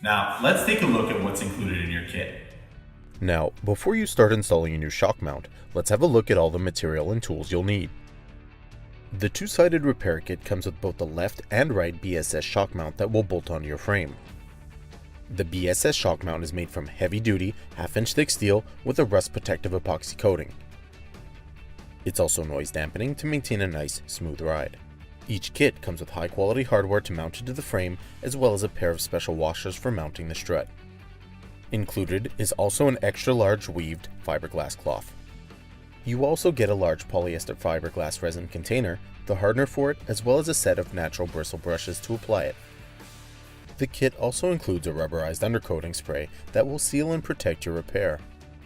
Now, let's take a look at what's included in your kit. Now, before you start installing a new shock mount, let's have a look at all the material and tools you'll need. The two-sided repair kit comes with both the left and right BSS shock mount that will bolt onto your frame. The BSS shock mount is made from heavy-duty, half-inch thick steel with a rust-protective epoxy coating. It's also noise dampening to maintain a nice, smooth ride. Each kit comes with high-quality hardware to mount it to the frame, as well as a pair of special washers for mounting the strut. Included is also an extra-large weaved fiberglass cloth. You also get a large polyester fiberglass resin container, the hardener for it, as well as a set of natural bristle brushes to apply it. The kit also includes a rubberized undercoating spray that will seal and protect your repair.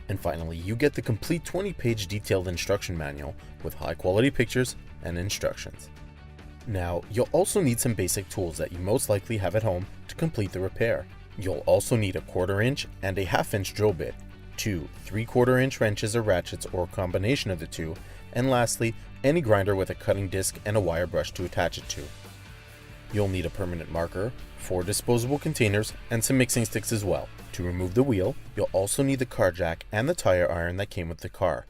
And finally, you get the complete 20-page detailed instruction manual with high-quality pictures and instructions. Now, you'll also need some basic tools that you most likely have at home to complete the repair. You'll also need a 1/4 inch and a 1/2 inch drill bit, 2 3/4 inch wrenches or ratchets or a combination of the two, and lastly, any grinder with a cutting disc and a wire brush to attach it to. You'll need a permanent marker, 4 disposable containers, and some mixing sticks as well. To remove the wheel, you'll also need the car jack and the tire iron that came with the car.